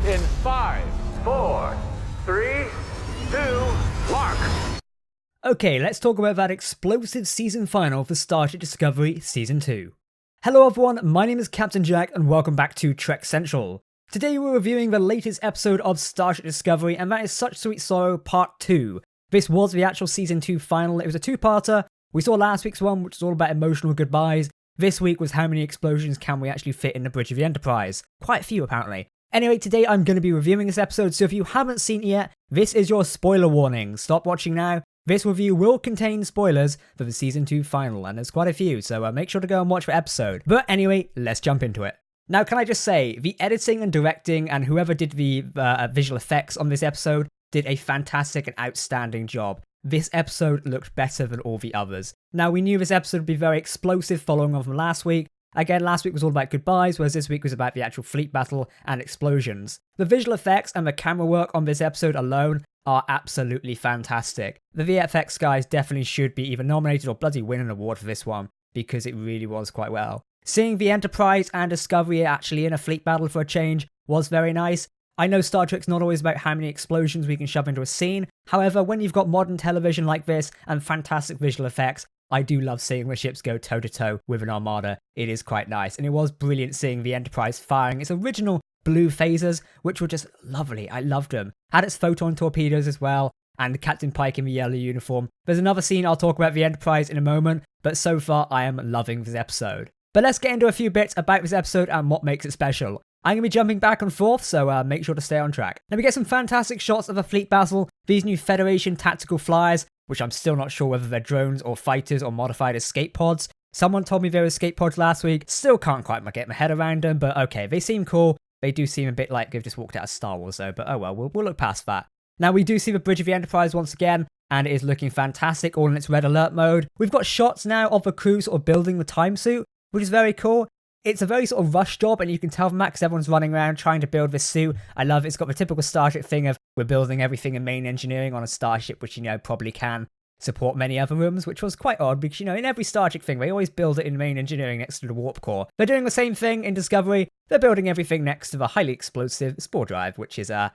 In 5, 4, 3, 2, mark. Okay, let's talk about that explosive season final for Starship Discovery Season 2. Hello everyone, my name is Captain Jack and welcome back to Trek Central. Today we're reviewing the latest episode of Starship Discovery, and that is Such Sweet Sorrow Part 2. This was the actual Season 2 final. It was a two-parter. We saw last week's one, which was all about emotional goodbyes. This week was how many explosions can we actually fit in the bridge of the Enterprise. Quite a few, apparently. Anyway, today I'm going to be reviewing this episode, so if you haven't seen it yet, this is your spoiler warning. Stop watching now. This review will contain spoilers for the Season 2 final, and there's quite a few, so make sure to go and watch the episode. But anyway, let's jump into it. Now, can I just say, the editing and directing and whoever did the visual effects on this episode did a fantastic and outstanding job. This episode looked better than all the others. Now, we knew this episode would be very explosive following on from last week. Again, last week was all about goodbyes, whereas this week was about the actual fleet battle and explosions. The visual effects and the camera work on this episode alone are absolutely fantastic. The VFX guys definitely should be either nominated or bloody win an award for this one, because it really was quite well. Seeing the Enterprise and Discovery actually in a fleet battle for a change was very nice. I know Star Trek's not always about how many explosions we can shove into a scene. However, when you've got modern television like this and fantastic visual effects, I do love seeing the ships go toe-to-toe with an armada. It is quite nice, and it was brilliant seeing the Enterprise firing its original blue phasers, which were just lovely. I loved them. Had its photon torpedoes as well, and Captain Pike in the yellow uniform. There's another scene I'll talk about the Enterprise in a moment, but so far I am loving this episode. But let's get into a few bits about this episode and what makes it special. I'm going to be jumping back and forth, so make sure to stay on track. Now we get some fantastic shots of a fleet battle, these new Federation tactical flyers, which I'm still not sure whether they're drones or fighters or modified escape pods. Someone told me they were escape pods last week, still can't quite get my head around them, but okay, they seem cool. They do seem a bit like they've just walked out of Star Wars though, but oh well, we'll look past that. Now we do see the bridge of the Enterprise once again, and it is looking fantastic, all in its red alert mode. We've got shots now of the crew sort of building the time suit, which is very cool. It's a very sort of rush job, and you can tell from that because everyone's running around trying to build this suit. I love it. It's got the typical Starship thing of we're building everything in main engineering on a Starship, which, you know, probably can support many other rooms, which was quite odd because, you know, in every Starship thing, they always build it in main engineering next to the warp core. They're doing the same thing in Discovery. They're building everything next to the highly explosive spore drive, which is, oh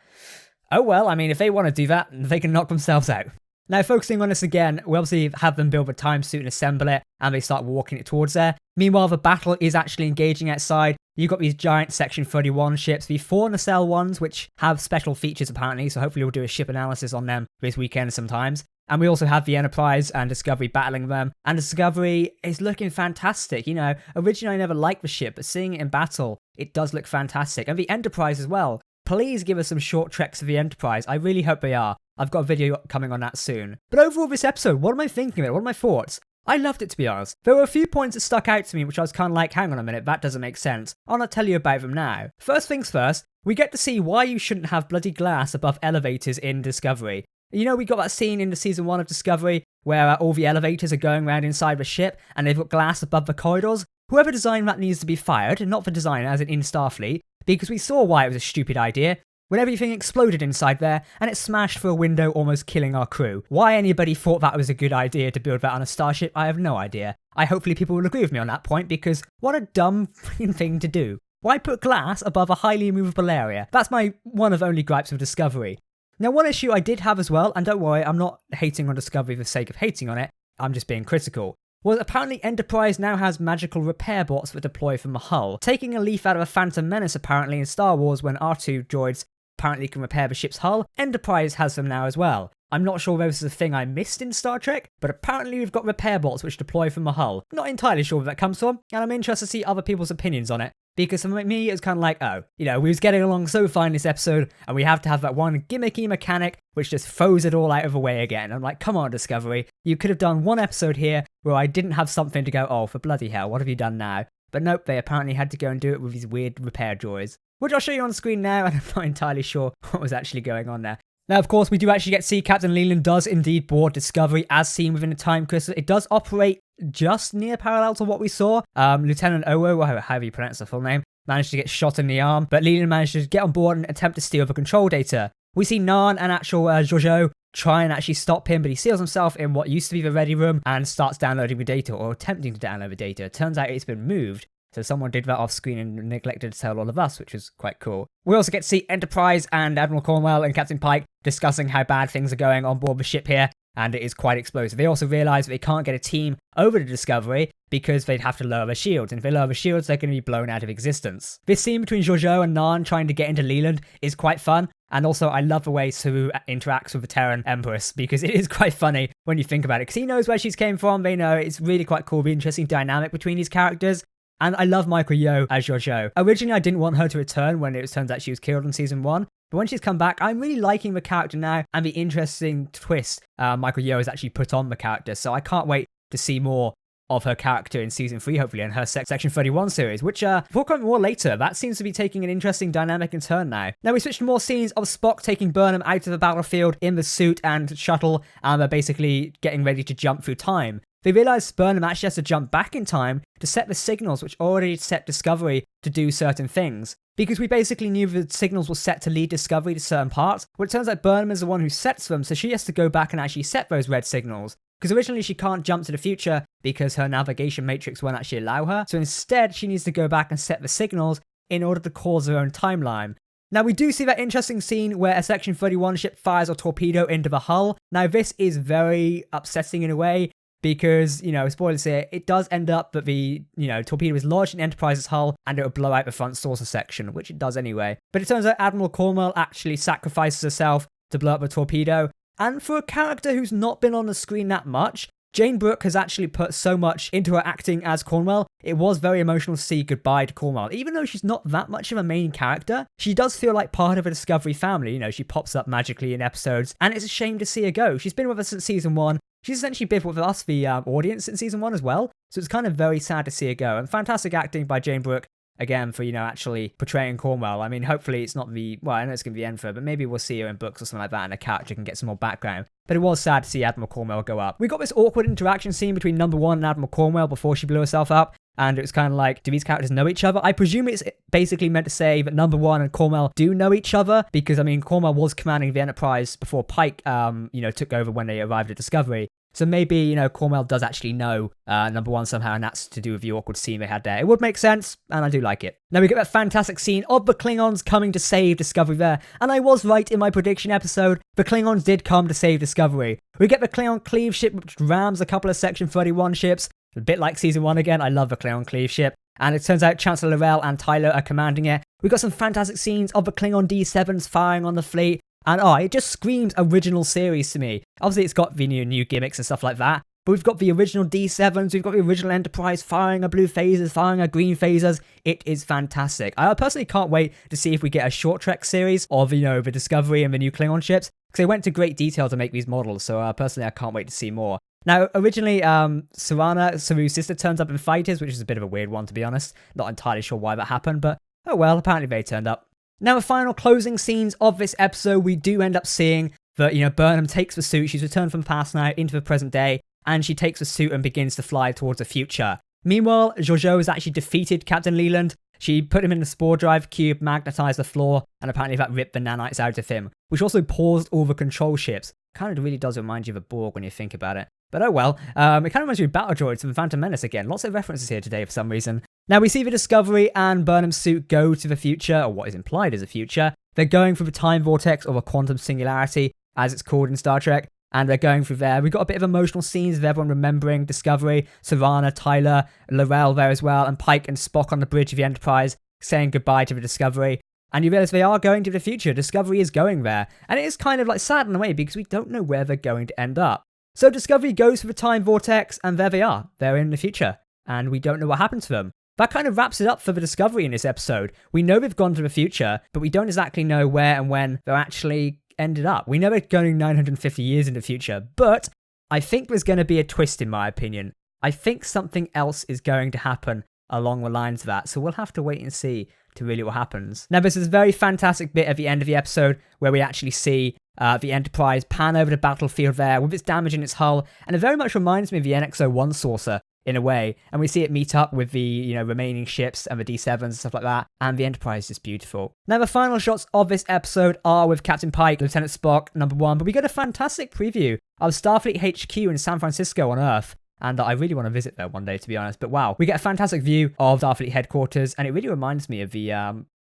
well, I mean, if they want to do that, they can knock themselves out. Now, focusing on this again, we obviously have them build a time suit and assemble it, and they start walking it towards there. Meanwhile, the battle is actually engaging outside. You've got these giant Section 31 ships, the 4 nacelle ones, which have special features apparently, so hopefully we'll do a ship analysis on them this weekend sometimes. And we also have the Enterprise and Discovery battling them, and Discovery is looking fantastic. You know, originally I never liked the ship, but seeing it in battle, it does look fantastic. And the Enterprise as well. Please give us some short treks of the Enterprise. I really hope they are. I've got a video coming on that soon. But overall this episode, what am I thinking of it? What are my thoughts? I loved it, to be honest. There were a few points that stuck out to me which I was kind of like, hang on a minute, that doesn't make sense. I'll not tell you about them now. First things first, we get to see why you shouldn't have bloody glass above elevators in Discovery. You know, we got that scene in the season 1 of Discovery where all the elevators are going around inside the ship and they've got glass above the corridors. Whoever designed that needs to be fired, and not the designer as in Starfleet, because we saw why it was a stupid idea. When everything exploded inside there, and it smashed through a window, almost killing our crew. Why anybody thought that was a good idea to build that on a starship, I have no idea. Hopefully people will agree with me on that point, because what a dumb freaking thing to do. Why put glass above a highly movable area? That's my one of only gripes with Discovery. Now, one issue I did have as well, and don't worry, I'm not hating on Discovery for the sake of hating on it, I'm just being critical. Well, apparently Enterprise now has magical repair bots that deploy from the hull, taking a leaf out of a Phantom Menace apparently in Star Wars when R2 droids apparently can repair the ship's hull. Enterprise has them now as well. I'm not sure whether this is a thing I missed in Star Trek, but apparently we've got repair bots which deploy from the hull. Not entirely sure where that comes from, and I'm interested to see other people's opinions on it, because for me it's kind of like, oh, you know, we was getting along so fine this episode, and we have to have that one gimmicky mechanic which just throws it all out of the way again. I'm like, come on, Discovery, you could have done one episode here where I didn't have something to go, oh, for bloody hell, what have you done now? But nope, they apparently had to go and do it with these weird repair droids, which I'll show you on the screen now, and I'm not entirely sure what was actually going on there. Now, of course, we do actually get to see Captain Leland does indeed board Discovery as seen within the time crystal. It does operate just near parallel to what we saw. Lieutenant Owo, however you pronounce the full name, managed to get shot in the arm, but Leland managed to get on board and attempt to steal the control data. We see Narn and actual Jojo try and actually stop him, but he seals himself in what used to be the ready room and starts downloading the data, or attempting to download the data. It turns out it's been moved. So someone did that off screen and neglected to tell all of us, which is quite cool. We also get to see Enterprise and Admiral Cornwell and Captain Pike discussing how bad things are going on board the ship here, and it is quite explosive. They also realise that they can't get a team over to Discovery because they'd have to lower the shields, and if they lower the shields, they're going to be blown out of existence. This scene between Georgiou and Nan trying to get into Leland is quite fun, and also I love the way Saru interacts with the Terran Empress, because it is quite funny when you think about it, because he knows where she's came from, they know, it's really quite cool, the interesting dynamic between these characters. And I love Michael Yeoh as Georgiou. Originally, I didn't want her to return when it turns out she was killed in season 1. But when she's come back, I'm really liking the character now and the interesting twist Michael Yeoh has actually put on the character. So I can't wait to see more of her character in season 3, hopefully, and her Section 31 series, which we'll come more later. That seems to be taking an interesting dynamic and turn now. Now we switch to more scenes of Spock taking Burnham out of the battlefield in the suit and shuttle, and they're basically getting ready to jump through time. They realise Burnham actually has to jump back in time to set the signals which already set Discovery to do certain things. Because we basically knew the signals were set to lead Discovery to certain parts, well, it turns out Burnham is the one who sets them, so she has to go back and actually set those red signals. Because originally she can't jump to the future because her navigation matrix won't actually allow her, so instead she needs to go back and set the signals in order to cause her own timeline. Now we do see that interesting scene where a Section 31 ship fires a torpedo into the hull. Now this is very upsetting in a way, because, spoilers here, it does end up that the, torpedo is lodged in Enterprise's hull and it will blow out the front saucer section, which it does anyway. But it turns out Admiral Cornwell actually sacrifices herself to blow up the torpedo. And for a character who's not been on the screen that much, Jane Brooke has actually put so much into her acting as Cornwell. It was very emotional to see goodbye to Cornwell. Even though she's not that much of a main character, she does feel like part of a Discovery family. She pops up magically in episodes, and it's a shame to see her go. She's been with us since season 1. She's essentially been with us, the audience, in season 1 as well. So it's kind of very sad to see her go. And fantastic acting by Jane Brooke, again, for, actually portraying Cornwell. I mean, hopefully it's not I know it's going to be the end for her, but maybe we'll see her in books or something like that, and a character can get some more background. But it was sad to see Admiral Cornwell go up. We got this awkward interaction scene between Number 1 and Admiral Cornwell before she blew herself up. And it was kind of like, do these characters know each other? I presume it's basically meant to say that Number 1 and Cornwell do know each other, because, Cornwell was commanding the Enterprise before Pike, took over when they arrived at Discovery. So maybe, Cornwell does actually know Number 1 somehow, and that's to do with the awkward scene they had there. It would make sense, and I do like it. Now we get that fantastic scene of the Klingons coming to save Discovery there, and I was right in my prediction episode. The Klingons did come to save Discovery. We get the Klingon Cleave ship, which rams a couple of Section 31 ships, a bit like season 1 again. I love the Klingon Cleave ship. And it turns out Chancellor Laurel and Tyler are commanding it. We got some fantastic scenes of the Klingon D7s firing on the fleet. And it just screams original series to me. Obviously, it's got the new gimmicks and stuff like that. But we've got the original D7s, we've got the original Enterprise firing our blue phasers, firing our green phasers. It is fantastic. I personally can't wait to see if we get a short trek series of, the Discovery and the new Klingon ships. Because they went to great detail to make these models. So personally, I can't wait to see more. Now, originally, Saru's sister, turns up in fighters, which is a bit of a weird one, to be honest. Not entirely sure why that happened, but oh well, apparently they turned up. Now, the final closing scenes of this episode, we do end up seeing that, Burnham takes the suit. She's returned from the past now into the present day, and she takes the suit and begins to fly towards the future. Meanwhile, Georgiou has actually defeated Captain Leland. She put him in the spore drive cube, magnetized the floor, and apparently that ripped the nanites out of him, which also paused all the control ships. Kind of really does remind you of a Borg when you think about it. But oh well, it kind of reminds me of Battle Droids from Phantom Menace again. Lots of references here today for some reason. Now we see the Discovery and Burnham's suit go to the future, or what is implied as a future. They're going through the time vortex, or a quantum singularity, as it's called in Star Trek, and they're going through there. We got a bit of emotional scenes of everyone remembering Discovery, Savannah, Tyler, Laurel there as well, and Pike and Spock on the bridge of the Enterprise saying goodbye to the Discovery. And you realise they are going to the future. Discovery is going there. And it is kind of like sad in a way because we don't know where they're going to end up. So Discovery goes for the time vortex, and there they are. They're in the future. And we don't know what happened to them. That kind of wraps it up for the Discovery in this episode. We know they've gone to the future, but we don't exactly know where and when they're actually ended up. We know they're going 950 years in the future, but I think there's going to be a twist in my opinion. I think something else is going to happen along the lines of that, so we'll have to wait and see to really what happens. Now, there's this very fantastic bit at the end of the episode where we actually see the Enterprise pan over the battlefield there with its damage in its hull, and it very much reminds me of the NX-01 saucer in a way, and we see it meet up with the remaining ships and the D7s and stuff like that, and the Enterprise is just beautiful. Now, the final shots of this episode are with Captain Pike, Lieutenant Spock, number 1, but we get a fantastic preview of Starfleet HQ in San Francisco on Earth. And I really want to visit there one day, to be honest. But wow, we get a fantastic view of Starfleet headquarters, and it really reminds me of the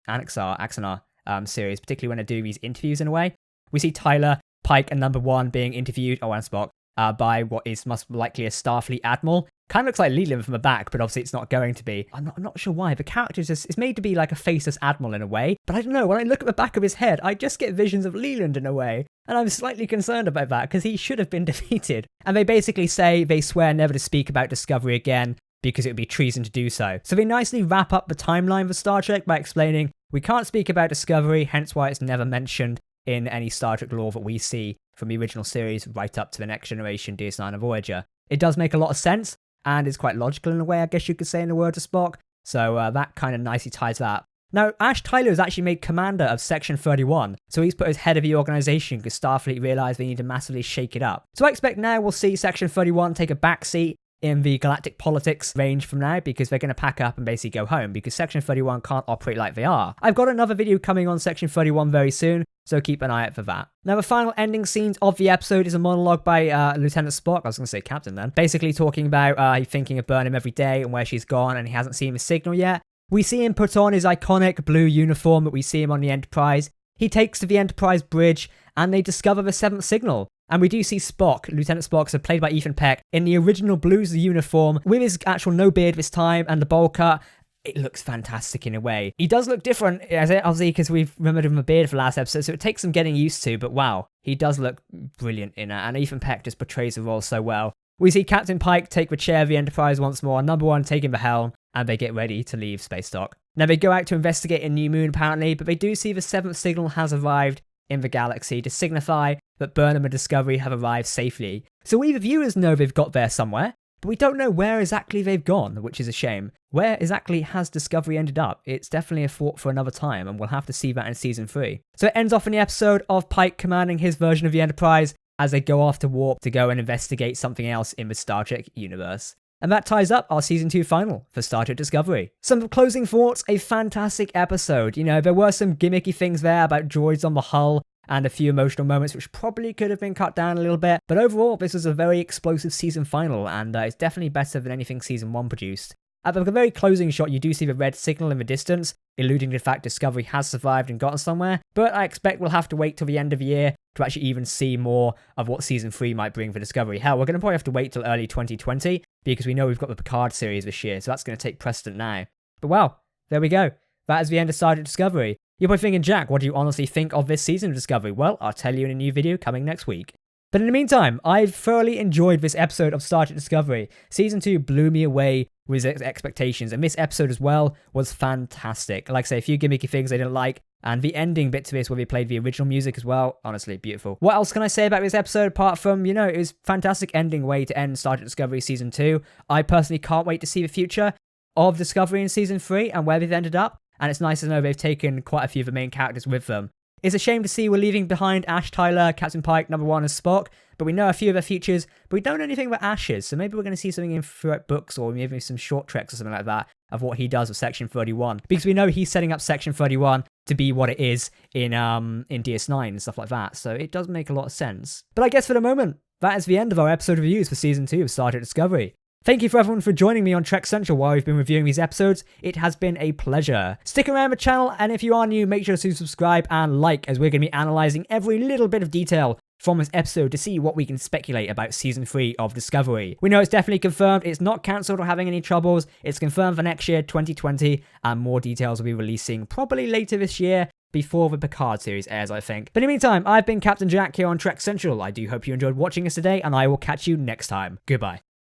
Axanar series, particularly when they're doing these interviews in a way. We see Tyler, Pike, and Number One being interviewed, and Spock, by what is most likely a Starfleet admiral. Kind of looks like Leland from the back, but obviously it's not going to be. I'm not sure why. The character is made to be like a faceless admiral in a way, but I don't know. When I look at the back of his head, I just get visions of Leland in a way, and I'm slightly concerned about that because he should have been defeated. And they basically say they swear never to speak about Discovery again because it would be treason to do so. So they nicely wrap up the timeline for Star Trek by explaining we can't speak about Discovery, hence why it's never mentioned in any Star Trek lore that we see from the original series right up to the Next Generation, DS9 and Voyager. It does make a lot of sense, and is quite logical in a way, I guess you could say, in the words of Spock. So that kind of nicely ties that. Now, Ash Tyler is actually made commander of Section 31, so he's put as head of the organization because Starfleet realized they need to massively shake it up. So I expect now we'll see Section 31 take a backseat in the galactic politics range from now, because they're going to pack up and basically go home because Section 31 can't operate like they are. I've got another video coming on Section 31 very soon, so keep an eye out for that. Now, the final ending scenes of the episode is a monologue by Lieutenant Spock. I was going to say Captain then. Basically talking about thinking of Burnham every day and where she's gone, and he hasn't seen the signal yet. We see him put on his iconic blue uniform that we see him on the Enterprise. He takes to the Enterprise bridge, and they discover the seventh signal. And we do see Spock, Lieutenant Spock, so played by Ethan Peck, in the original blues uniform, with his actual no beard this time and the bowl cut. It looks fantastic in a way. He does look different, obviously, because we've remembered him a beard for the last episode, so it takes some getting used to, but wow, he does look brilliant in it, and Ethan Peck just portrays the role so well. We see Captain Pike take the chair of the Enterprise once more, Number One taking the helm, and they get ready to leave space dock. Now, they go out to investigate a new moon, apparently, but they do see the seventh signal has arrived in the galaxy to signify that Burnham and Discovery have arrived safely. So we, the viewers, know they've got there somewhere, but we don't know where exactly they've gone, which is a shame. Where exactly has Discovery ended up? It's definitely a thought for another time, and we'll have to see that in Season 3. So it ends off in the episode of Pike commanding his version of the Enterprise as they go off to warp to go and investigate something else in the Star Trek universe. And that ties up our Season 2 final for Star Trek Discovery. Some closing thoughts, a fantastic episode. You know, there were some gimmicky things there about droids on the hull and a few emotional moments which probably could have been cut down a little bit. But overall, this was a very explosive season final, and it's definitely better than anything Season 1 produced. At the very closing shot, you do see the red signal in the distance, alluding to the fact Discovery has survived and gotten somewhere, but I expect we'll have to wait till the end of the year to actually even see more of what Season 3 might bring for Discovery. Hell, we're going to probably have to wait till early 2020, because we know we've got the Picard series this year, so that's going to take precedent now. But well, there we go. That is the end of Star Trek Discovery. You're probably thinking, Jack, what do you honestly think of this season of Discovery? Well, I'll tell you in a new video coming next week. But in the meantime, I've thoroughly enjoyed this episode of Star Trek Discovery. Season 2 blew me away with its expectations, and this episode as well was fantastic. Like I say, a few gimmicky things I didn't like, and the ending bit to this where they played the original music as well, honestly, beautiful. What else can I say about this episode apart from, you know, it was a fantastic ending way to end Star Trek Discovery Season 2. I personally can't wait to see the future of Discovery in Season 3 and where they've ended up, and it's nice to know they've taken quite a few of the main characters with them. It's a shame to see we're leaving behind Ash Tyler, Captain Pike, Number One, and Spock, but we know a few of their futures, but we don't know anything about Ash's, so maybe we're going to see something in throughout books or maybe some short treks or something like that of what he does with Section 31, because we know he's setting up Section 31 to be what it is in DS9 and stuff like that, so it does make a lot of sense. But I guess for the moment, that is the end of our episode reviews for Season 2 of Star Trek Discovery. Thank you for everyone for joining me on Trek Central while we've been reviewing these episodes. It has been a pleasure. Stick around the channel, and if you are new, make sure to subscribe and like, as we're going to be analysing every little bit of detail from this episode to see what we can speculate about Season 3 of Discovery. We know it's definitely confirmed, it's not cancelled or having any troubles, it's confirmed for next year, 2020, and more details will be releasing probably later this year, before the Picard series airs, I think. But in the meantime, I've been Captain Jack here on Trek Central. I do hope you enjoyed watching us today, and I will catch you next time. Goodbye.